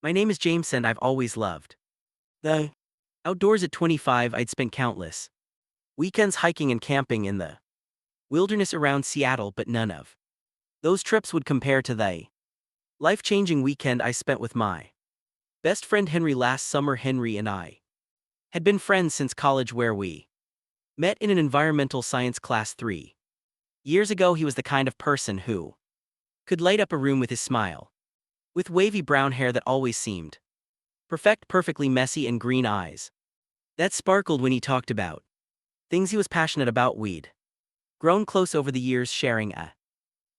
My name is James and I've always loved the outdoors. At 25, I'd spent countless weekends hiking and camping in the wilderness around Seattle, but none of those trips would compare to the life-changing weekend I spent with my best friend Henry last summer. Henry and I had been friends since college, where we met in an environmental science class 3 years ago. He was the kind of person who could light up a room with his smile, with wavy brown hair that always seemed perfect, perfectly messy, and green eyes that sparkled when he talked about things he was passionate about. We'd grown close over the years, sharing a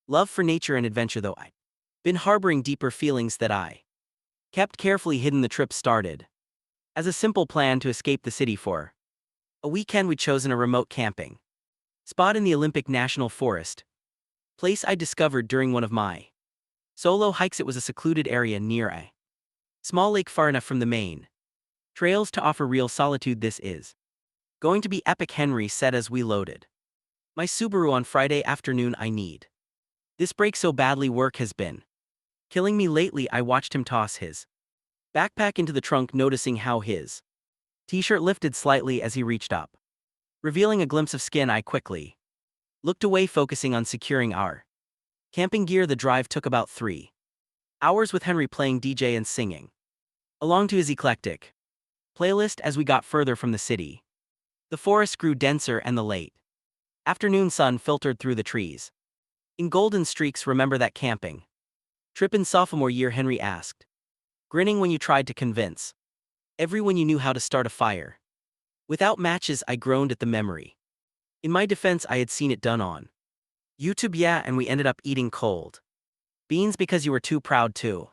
love for nature and adventure, though I'd been harboring deeper feelings that I kept carefully hidden. The trip started as a simple plan to escape the city for a weekend. We'd chosen a remote camping spot in the Olympic National Forest, place I discovered during one of my solo hikes. It was a secluded area near a small lake far enough from the main trails to offer real solitude. "This is going to be epic," Henry said as we loaded my Subaru on Friday afternoon. "I need this break so badly. Work has been killing me lately." I watched him toss his backpack into the trunk, noticing how his t-shirt lifted slightly as he reached up, revealing a glimpse of skin. I quickly looked away, focusing on securing our camping gear. The drive took about 3 hours, with Henry playing DJ and singing along to his eclectic playlist. As we got further from the city, the forest grew denser and the late afternoon sun filtered through the trees in golden streaks. "Remember that camping trip in sophomore year?" Henry asked, grinning. "When you tried to convince everyone you knew how to start a fire without matches?" I groaned at the memory. In my defense, I had seen it done on YouTube. "Yeah, and we ended up eating cold beans because you were too proud to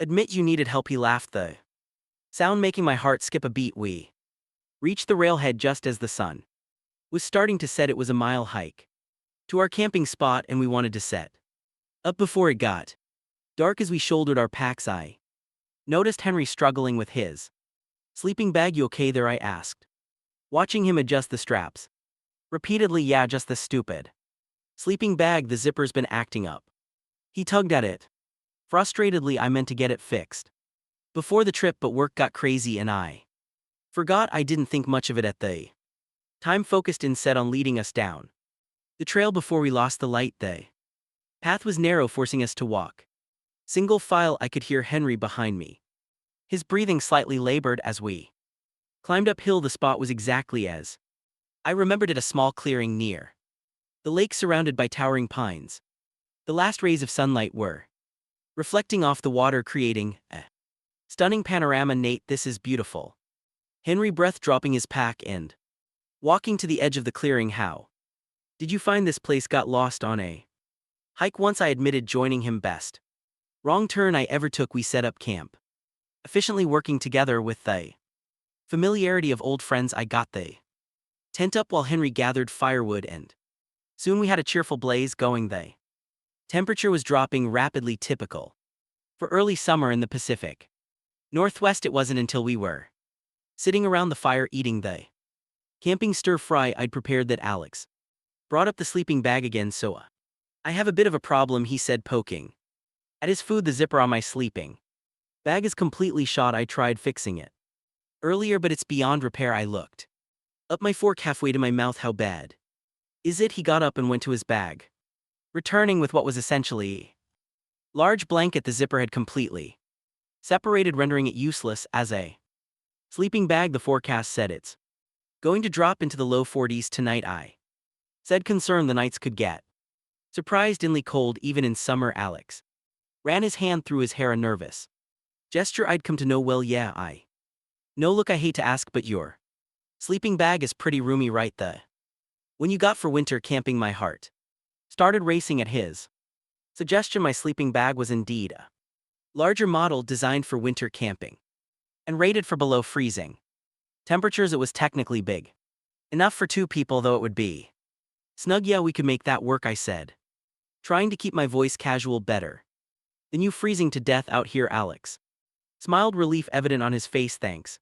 admit you needed help." He laughed, the sound making my heart skip a beat. We reached the railhead just as the sun was starting to set. It was a mile hike to our camping spot, and we wanted to set up before it got dark. As we shouldered our packs, I noticed Henry struggling with his sleeping bag. "You okay there?" I asked, watching him adjust the straps repeatedly. "Yeah, just the stupid sleeping bag. The zipper's been acting up." He tugged at it frustratedly. "I meant to get it fixed before the trip, but work got crazy and I forgot." I didn't think much of it at the time, focused instead on leading us down the trail. Before we lost the light, the path was narrow, forcing us to walk single file. I could hear Henry behind me, his breathing slightly labored as we climbed uphill. The spot was exactly as I remembered it, a small clearing near the lake surrounded by towering pines. The last rays of sunlight were reflecting off the water, creating a stunning panorama. "Nate, this is beautiful." Henry breath, dropping his pack and walking to the edge of the clearing. "How did you find this place?" "Got lost on a hike once," I admitted, joining him. "Best wrong turn I ever took." We set up camp efficiently, working together with the familiarity of old friends. I got the tent up while Henry gathered firewood, and soon we had a cheerful blaze going. The temperature was dropping rapidly, typical for early summer in the Pacific Northwest. It wasn't until we were sitting around the fire eating the camping stir-fry I'd prepared that Alex brought up the sleeping bag again. "So, I have a bit of a problem," he said, poking at his food. "The zipper on my sleeping bag is completely shot. I tried fixing it earlier, but it's beyond repair." I looked up, my fork halfway to my mouth. "How bad is it?" He got up and went to his bag, returning with what was essentially a large blanket. The zipper had completely separated, rendering it useless as a sleeping bag. "The forecast said it's going to drop into the low 40s tonight," I said, concerned. "The nights could get surprisingly cold even in summer." Alex ran his hand through his hair, a nervous gesture I'd come to know well. "Yeah, I know. Look, I hate to ask, but your sleeping bag is pretty roomy, right? The one you got for winter camping." My heart started racing at his suggestion. My sleeping bag was indeed a larger model designed for winter camping and rated for below freezing temperatures. It was technically big enough for 2 people, though it would be snug. "Yeah, we could make that work," I said, trying to keep my voice casual. "Better than you freezing to death out here." Alex smiled, relief evident on his face. "Thanks,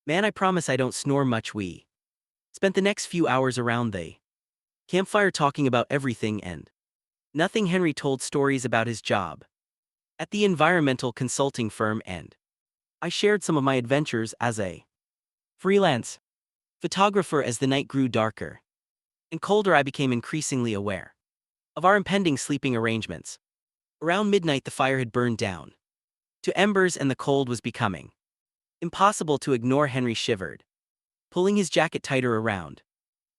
man, I promise I don't snore much." We spent the next few hours around the campfire talking about everything and nothing. Henry told stories about his job at the environmental consulting firm, and I shared some of my adventures as a freelance photographer. As the night grew darker and colder, I became increasingly aware of our impending sleeping arrangements. Around midnight, the fire had burned down to embers and the cold was becoming impossible to ignore. Henry shivered, pulling his jacket tighter around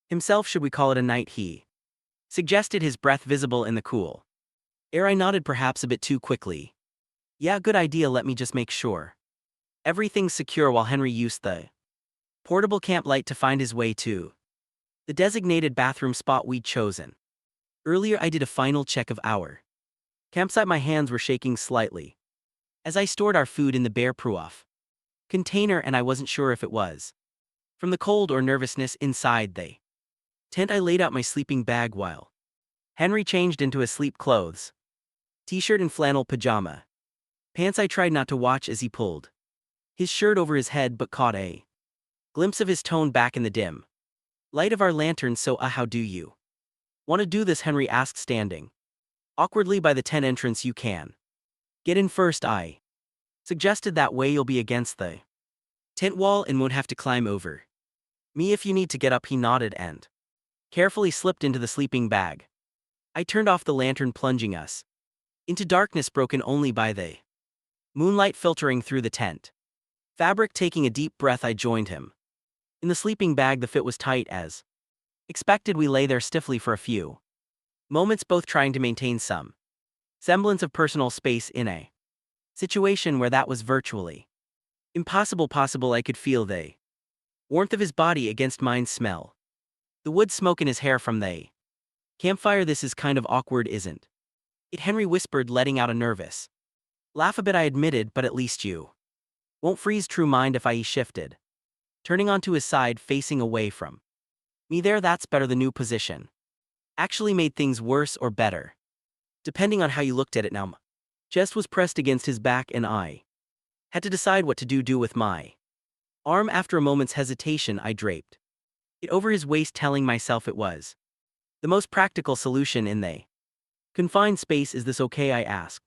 himself. Should we call it a night, he suggested, his breath visible in the cool air. I nodded, perhaps a bit too quickly. Yeah, good idea. Let me just make sure everything's secure, while Henry used the portable camp light to find his way to the designated bathroom spot we'd chosen. Earlier, I did a final check of our campsite. My hands were shaking slightly as I stored our food in the bear-proof container, and I wasn't sure if it was from the cold or nervousness inside the tent. I laid out my sleeping bag while Henry changed into his sleep clothes, t-shirt and flannel pajama pants. I tried not to watch as he pulled his shirt over his head, but caught a glimpse of his tone back in the dim light of our lantern. So, how do you want to do this? Henry asked, standing awkwardly by the tent entrance. You can get in first, I suggested. That way you'll be against the tent wall and won't have to climb over me if you need to get up. He nodded and carefully slipped into the sleeping bag. I turned off the lantern, plunging us into darkness broken only by the moonlight filtering through the tent fabric. Taking a deep breath, I joined him in the sleeping bag. The fit was tight as expected. We lay there stiffly for a few moments, both trying to maintain some semblance of personal space in a situation where that was virtually impossible. I could feel the warmth of his body against mine, smell the wood smoke in his hair from the campfire. This is kind of awkward, isn't it? Henry whispered, letting out a nervous laugh. A bit, I admitted, but at least you won't freeze. True, mind if I? Shifted, turning onto his side, facing away from me. There, that's better. The new position actually made things worse or better, depending on how you looked at it. Now my chest was pressed against his back, and I had to decide what to do with my arm. After a moment's hesitation, I draped it over his waist, telling myself it was the most practical solution in the confined space. Is this okay? I asked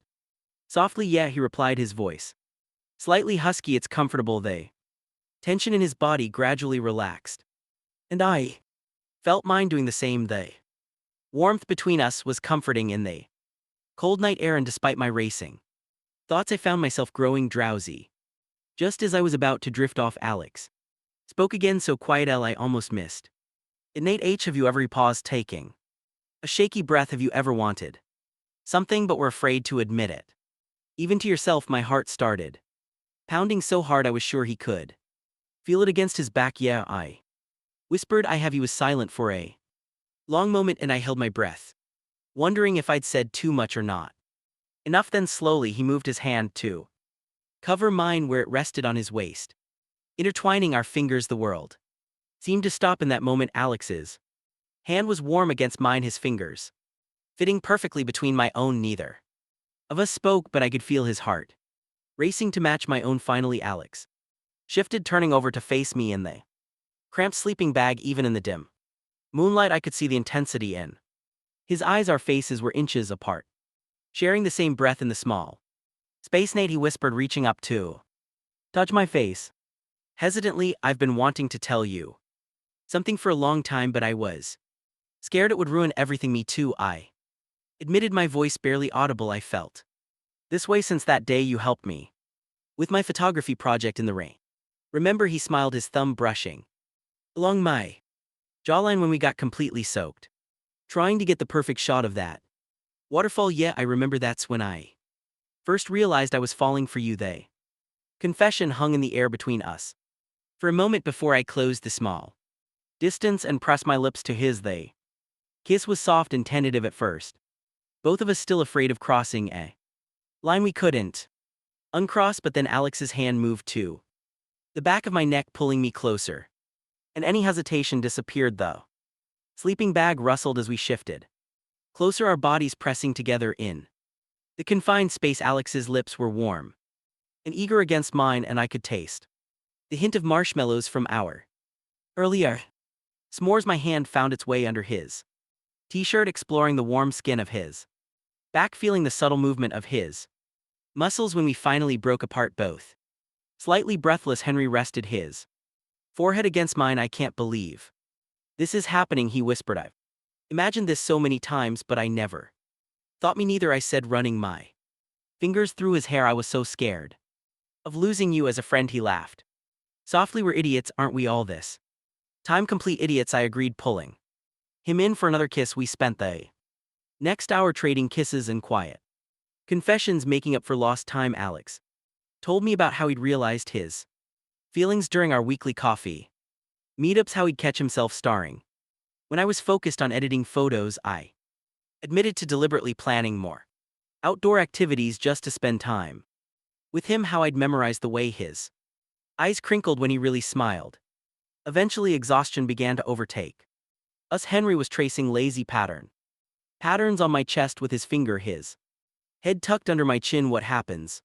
softly. Yeah, he replied, his voice slightly husky. It's comfortable. The tension in his body gradually relaxed, and I felt mine doing the same. The warmth between us was comforting in the cold night air, and despite my racing thoughts, I found myself growing drowsy. Just as I was about to drift off, Alex spoke again, so quiet I almost missed it. Nate H, have you ever? He paused, taking a shaky breath. Have you ever wanted something but were afraid to admit it? Even to yourself? My heart started pounding so hard I was sure he could feel it against his back. Yeah, I whispered. I have. He was silent for a long moment, and I held my breath, wondering if I'd said too much or not enough. Then slowly he moved his hand to cover mine where it rested on his waist. Intertwining our fingers, the world seemed to stop in that moment. Alex's hand was warm against mine, his fingers fitting perfectly between my own. Neither of us spoke, but I could feel his heart racing to match my own. Finally, Alex shifted, turning over to face me in the cramped sleeping bag. Even in the dim moonlight, I could see the intensity in his eyes. Our faces were inches apart, sharing the same breath in the small space. Nate, he whispered, reaching up to touch my face. Hesitantly, I've been wanting to tell you something for a long time, but I was scared it would ruin everything. Me too, I admitted, my voice barely audible. I felt this way since that day you helped me with my photography project in the rain. Remember? He smiled, his thumb brushing along my jawline when we got completely soaked, trying to get the perfect shot of that waterfall. Yeah, I remember. That's when I first realized I was falling for you. The confession hung in the air between us for a moment before I closed the small distance and pressed my lips to his. The kiss was soft and tentative at first, both of us still afraid of crossing a line we couldn't uncross. But then Alex's hand moved to the back of my neck, pulling me closer, and any hesitation disappeared. The sleeping bag rustled as we shifted closer, our bodies pressing together in the confined space. Alex's lips were warm and eager against mine, and I could taste the hint of marshmallows from our earlier s'mores. My hand found its way under his t-shirt, exploring the warm skin of his back, feeling the subtle movement of his Muscles when we finally broke apart both. Slightly breathless, Henry rested his forehead against mine. I can't believe this is happening, he whispered. I've imagined this so many times, but I never thought. Me neither, I said, running my fingers through his hair. I was so scared of losing you as a friend, he laughed softly. We're idiots, aren't we all this time? Complete idiots, I agreed, pulling him in for another kiss. We spent the next hour trading kisses and quiet confessions, making up for lost time. Alex told me about how he'd realized his feelings during our weekly coffee meetups, how he'd catch himself starring when I was focused on editing photos. I admitted to deliberately planning more outdoor activities just to spend time with him, how I'd memorized the way his eyes crinkled when he really smiled. Eventually, exhaustion began to overtake us. Henry was tracing lazy patterns on my chest with his finger, his head tucked under my chin. What happens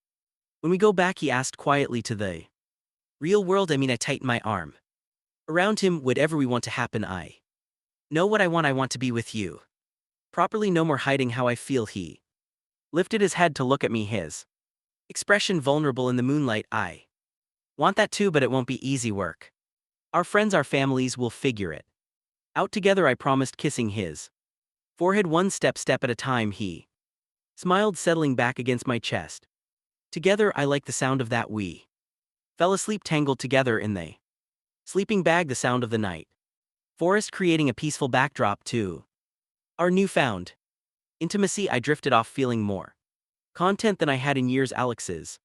when we go back, he asked quietly, to the real world? I mean, I tightened my arm around him. Whatever we want to happen, I know what I want. I want to be with you properly. No more hiding how I feel. He lifted his head to look at me, his expression vulnerable in the moonlight. I want that too, but it won't be easy work. Our friends, our families, will figure it out together, I promised, kissing his forehead one step at a time. He smiled, settling back against my chest. Together, I like the sound of that. We fell asleep tangled together in the sleeping bag, the sound of the night forest creating a peaceful backdrop to our newfound intimacy. I drifted off, feeling more content than I had in years. Alex's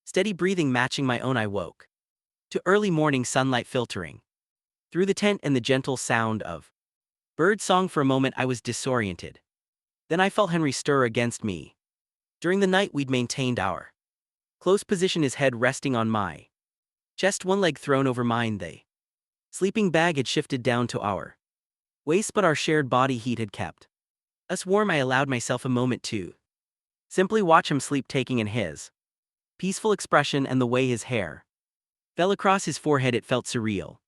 steady breathing matching my own. I woke to early morning sunlight filtering through the tent and the gentle sound of bird song. For a moment, I was disoriented. Then I felt Henry stir against me. During the night, we'd maintained our close position, his head resting on my chest, one leg thrown over mine. The sleeping bag had shifted down to our waist, but our shared body heat had kept us warm. I allowed myself a moment to simply watch him sleep, taking in his peaceful expression and the way his hair fell across his forehead. It felt surreal,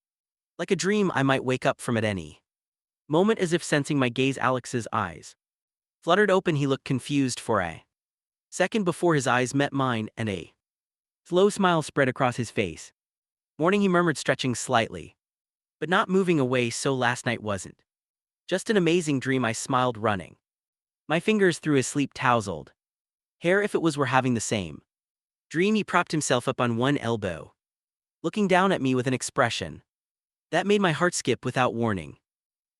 like a dream I might wake up from at any moment. As if sensing my gaze, Alex's eyes fluttered open. He looked confused for a second before his eyes met mine, and a slow smile spread across his face. Morning, he murmured, stretching slightly, but not moving away. So last night wasn't just an amazing dream, I smiled, running my fingers through his sleep-tousled hair. If it was, we're having the same dream. He propped himself up on one elbow, looking down at me with an expression that made my heart skip without warning.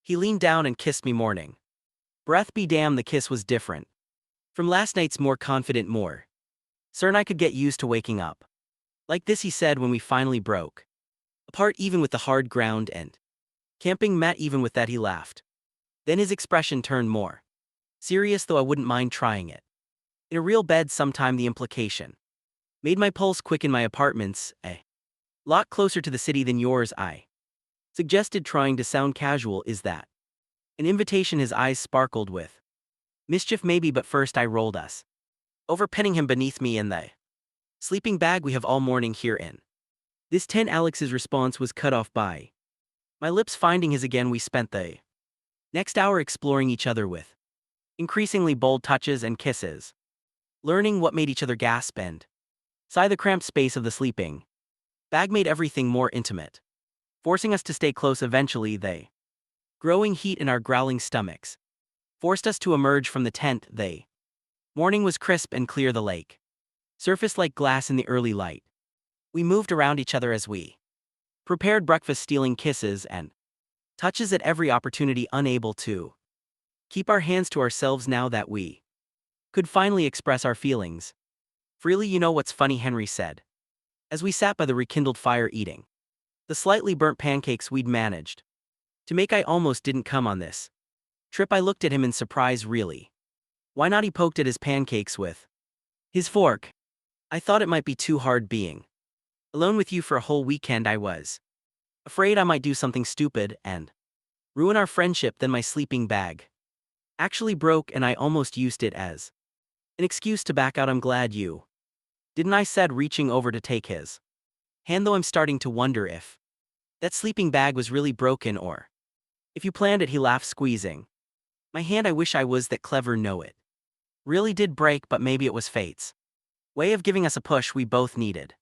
He leaned down and kissed me, morning breath be damned. The kiss was different from last night's, more confident, more certain I could get used to waking up like this, he said, when we finally broke apart, even with the hard ground and camping mat. Even with that, he laughed. Then his expression turned more serious, though I wouldn't mind trying it in a real bed sometime. The implication made my pulse quicken. My apartment's a lot closer to the city than yours, I suggested, trying to sound casual. Is that an invitation? His eyes sparkled with mischief. Maybe, but first I rolled us over, pinning him beneath me in the sleeping bag. We have all morning here in this tent. Alex's response was cut off by my lips finding his again. We spent the next hour exploring each other with increasingly bold touches and kisses, learning what made each other gasp and sigh. The cramped space of the sleeping bag made everything more intimate, forcing us to stay close. Eventually, the growing heat in our growling stomachs forced us to emerge from the tent. The morning was crisp and clear, the lake surfaced like glass in the early light. We moved around each other as we prepared breakfast, stealing kisses and touches at every opportunity, unable to keep our hands to ourselves now that we could finally express our feelings freely. You know what's funny, Henry said, as we sat by the rekindled fire eating the slightly burnt pancakes we'd managed to make. I almost didn't come on this trip. I looked at him in surprise. Really? Why not? He poked at his pancakes with his fork. I thought it might be too hard being alone with you for a whole weekend. I was afraid I might do something stupid and ruin our friendship. Then my sleeping bag actually broke, and I almost used it as an excuse to back out. I'm glad you didn't, I said, reaching over to take his hand, though I'm starting to wonder if that sleeping bag was really broken or if you planned it. He laughed, squeezing my hand. I wish I was that clever. No, it really did break, but maybe it was fate's way of giving us a push we both needed.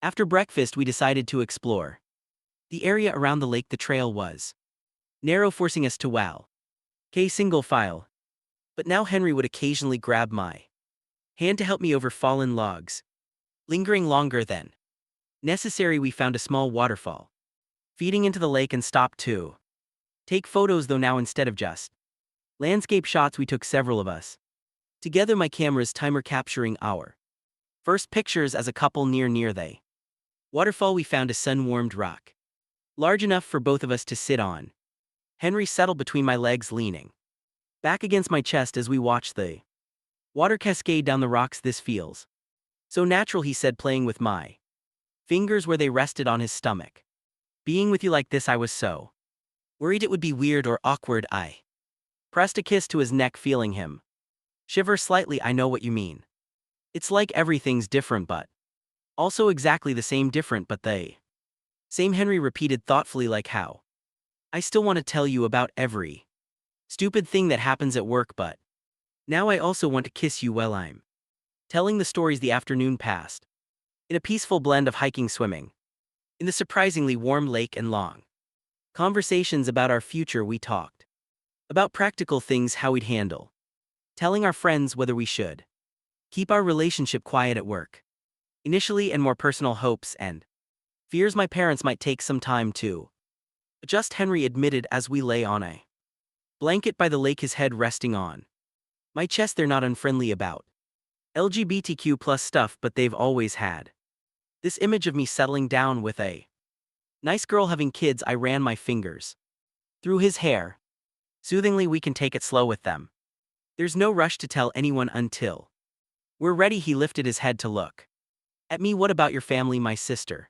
After breakfast, we decided to explore the area around the lake. The trail was narrow, forcing us to wow. Single file. But now Henry would occasionally grab my hand to help me over fallen logs. Lingering longer than necessary, we found a small waterfall feeding into the lake and stopped to take photos, though now instead of just landscape shots we took several of us together, my camera's timer capturing our first pictures as a couple near the waterfall. We found a sun-warmed rock large enough for both of us to sit on. Henry settled between my legs, leaning back against my chest as we watched the water cascade down the rocks. This feels so natural, he said, playing with my fingers where they rested on his stomach. Being with you like this, I was so worried it would be weird or awkward. I pressed a kiss to his neck, feeling him shiver slightly. I know what you mean. It's like everything's different, but also exactly the same. Different, but the same, Henry repeated thoughtfully, like how I still want to tell you about every stupid thing that happens at work, but now I also want to kiss you while I'm telling the stories. The afternoon passed in a peaceful blend of hiking, swimming in the surprisingly warm lake, and long conversations about our future. We talked about practical things, how we'd handle telling our friends, whether we should keep our relationship quiet at work initially, and more personal hopes and fears my parents might take some time to adjust, Henry admitted as we lay on a blanket by the lake, his head resting on my chest. They're not unfriendly about LGBTQ plus stuff, but they've always had this image of me settling down with a nice girl having kids. I ran my fingers through his hair soothingly. We can take it slow with them. There's no rush to tell anyone until we're ready. He lifted his head to look at me. What about your family? My sister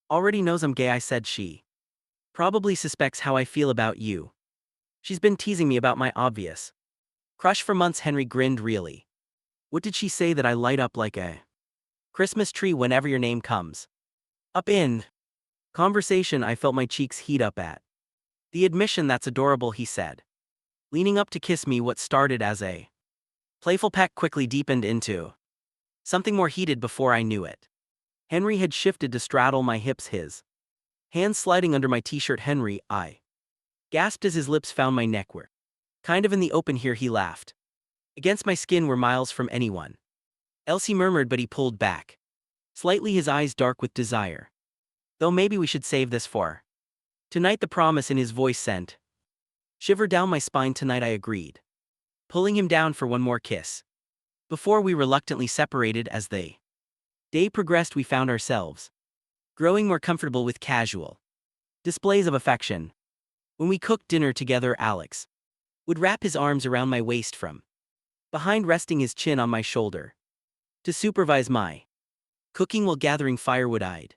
already knows I'm gay, I said. She probably suspects how I feel about you. She's been teasing me about my obvious crush for months. Henry grinned. Really? What did she say? That I light up like a Christmas tree whenever your name comes up in conversation. I felt my cheeks heat up at the admission. That's adorable, he said, leaning up to kiss me. What started as a playful peck quickly deepened into something more heated. Before I knew it, Henry had shifted to straddle my hips, his hands sliding under my t-shirt. Henry, I gasped as his lips found my neck. We're kind of in the open here, he laughed. Against my skin, we're miles from anyone else, he murmured, but he pulled back slightly, his eyes dark with desire. Though maybe we should save this for tonight, the promise in his voice sent shiver down my spine. Tonight, I agreed, pulling him down for one more kiss before we reluctantly separated. As the day progressed, we found ourselves growing more comfortable with casual displays of affection. When we cooked dinner together, Alex would wrap his arms around my waist from behind, resting his chin on my shoulder to supervise my cooking while gathering firewood. I'd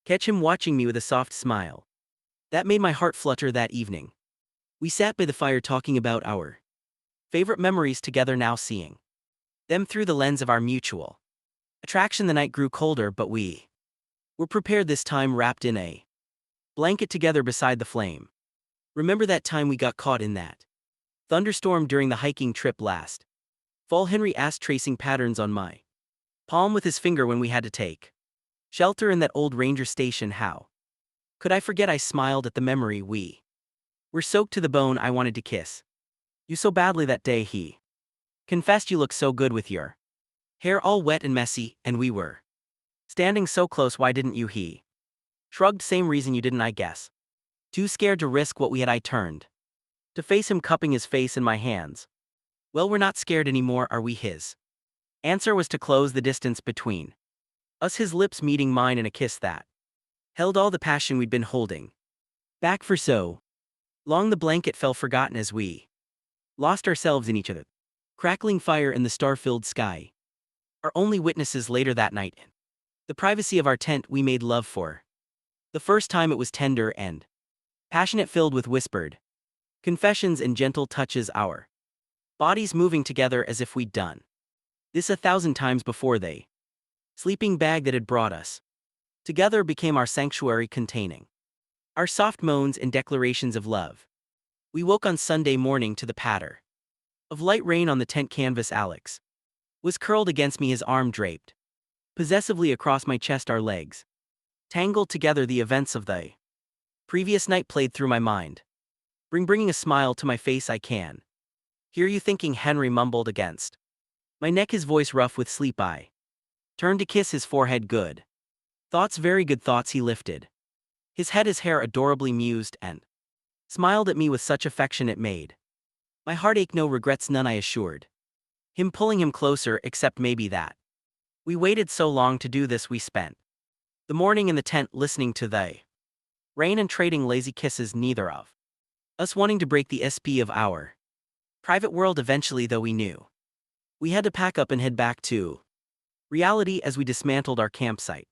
catch him watching me with a soft smile that made my heart flutter. That evening, we sat by the fire talking about our favorite memories together, now seeing them through the lens of our mutual attraction. The night grew colder, but we were prepared this time, wrapped in a blanket together beside the flame. Remember that time we got caught in that thunderstorm during the hiking trip last fall? Henry asked, tracing patterns on my palm with his finger when we had to take shelter in that old ranger station. How could I forget? I smiled at the memory. We were soaked to the bone. I wanted to kiss you so badly that day, he confessed. You look so good with your hair all wet and messy, and we were standing so close. Why didn't you? He shrugged. Same reason you didn't, I guess. Too scared to risk what we had. I turned to face him, cupping his face in my hands. Well, we're not scared anymore, are we? His answer was to close the distance between us, his lips meeting mine in a kiss that held all the passion we'd been holding back for so long. The blanket fell forgotten as we lost ourselves in each other. Crackling fire in the star-filled sky, our only witnesses. Later that night, in the privacy of our tent, we made love for the first time. It was tender and passionate, filled with whispered confessions and gentle touches, our bodies moving together as if we'd done this 1,000 times before. The sleeping bag that had brought us together became our sanctuary, containing our soft moans and declarations of love. We woke on Sunday morning to the patter of light rain on the tent canvas. Alex was curled against me, his arm draped Possessively across my chest our legs. Tangled together the events of the previous night played through my mind. Bringing a smile to my face I can hear you thinking, Henry mumbled against my neck, his voice rough with sleep. I turned to kiss his forehead. Good thoughts, very good thoughts. He lifted his head, his hair adorably mused, and smiled at me with such affection it made my heart ache. No regrets, none, I assured him, pulling him closer, except maybe that we waited so long to do this. We spent the morning in the tent listening to the rain and trading lazy kisses, neither of us wanting to break the SP of our private world. Eventually, though, we knew we had to pack up and head back to reality as we dismantled our campsite,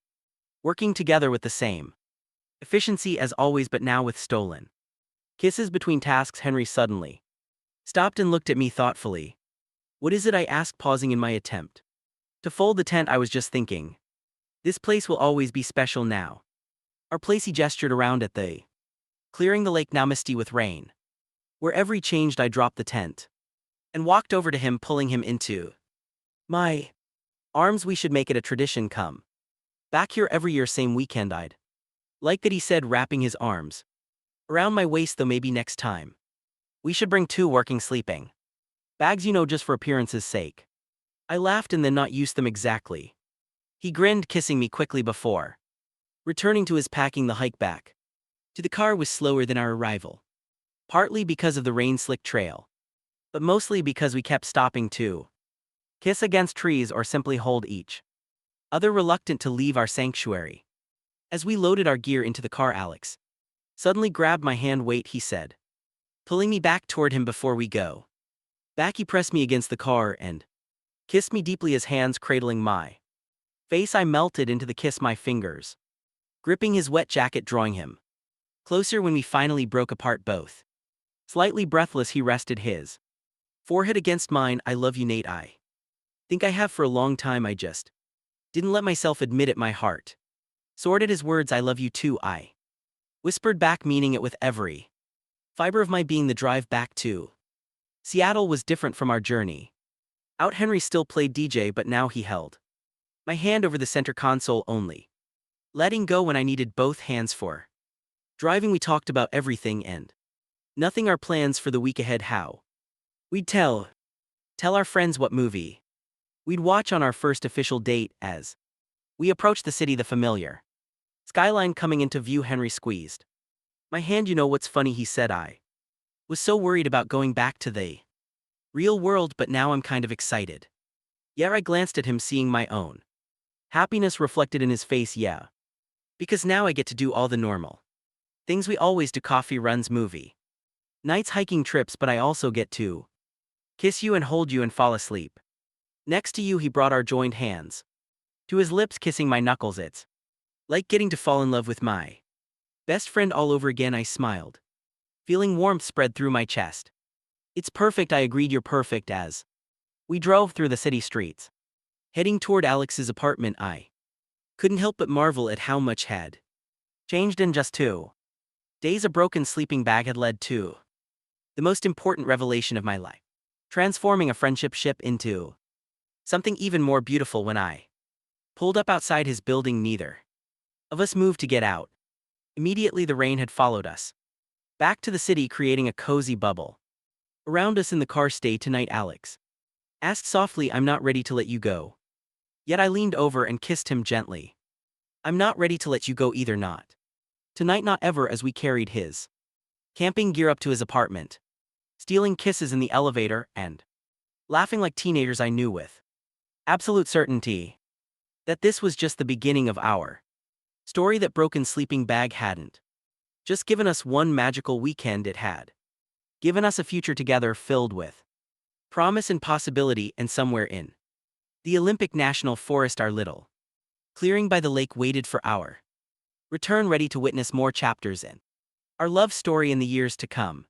working together with the same efficiency as always, but now with stolen kisses between tasks. Henry suddenly stopped and looked at me thoughtfully. What is it? I asked, pausing in my attempt to fold the tent. I was just thinking, this place will always be special now. Our place. He gestured around at the clearing, the lake now misty with rain. Wherever he changed, I dropped the tent and walked over to him, pulling him into my arms. We should make it a tradition. Come back here every year, same weekend. I'd like that, he said, wrapping his arms around my waist. Though maybe next time we should bring 2 working sleeping bags, just for appearance's sake. I laughed and then, not use them exactly. He grinned, kissing me quickly before returning to his packing. The hike back to the car was slower than our arrival, partly because of the rain-slick trail, but mostly because we kept stopping to kiss against trees or simply hold each other, reluctant to leave our sanctuary. As we loaded our gear into the car, Alex suddenly grabbed my hand. Wait, he said, pulling me back toward him. Before we go back, he pressed me against the car and kissed me deeply, his hands cradling my face. I melted into the kiss, my fingers gripping his wet jacket, drawing him closer. When we finally broke apart, both slightly breathless, he rested his forehead against mine. I love you, Nate. I think I have for a long time. I just didn't let myself admit it. My heart soared at his words. I love you too, I whispered back, meaning it with every fiber of my being. The drive back to Seattle was different from our journey out. Henry still played DJ, but now he held my hand over the center console, only letting go when I needed both hands for driving. We talked about everything and nothing, our plans for the week ahead, how we'd tell our friends what movie we'd watch on our first official date. As we approached the city, the familiar skyline coming into view, Henry squeezed my hand. What's funny, he said, I was so worried about going back to the real world, but now I'm kind of excited. Yeah, I glanced at him, seeing my own happiness reflected in his face. Yeah, because now I get to do all the normal things we always do: coffee runs, movie nights, hiking trips, but I also get to kiss you and hold you and fall asleep next to you. He brought our joined hands to his lips, kissing my knuckles. It's like getting to fall in love with my best friend all over again. I smiled, feeling warmth spread through my chest. It's perfect, I agreed. You're perfect. As we drove through the city streets, heading toward Alex's apartment, I couldn't help but marvel at how much had changed in just 2 days. A broken sleeping bag had led to the most important revelation of my life, transforming a friendship ship into something even more beautiful. When I pulled up outside his building, neither of us moved to get out. Immediately, the rain had followed us back to the city, creating a cozy bubble around us. In the car, stay tonight, Alex asked softly. I'm not ready to let you go yet. I leaned over and kissed him gently. I'm not ready to let you go either, not tonight, not ever. As we carried his camping gear up to his apartment, stealing kisses in the elevator and laughing like teenagers, I knew with absolute certainty that this was just the beginning of our story. That broken sleeping bag hadn't just given us one magical weekend, it had given us a future together filled with promise and possibility. And somewhere in the Olympic National Forest, our little clearing by the lake waited for our return, ready to witness more chapters in our love story in the years to come.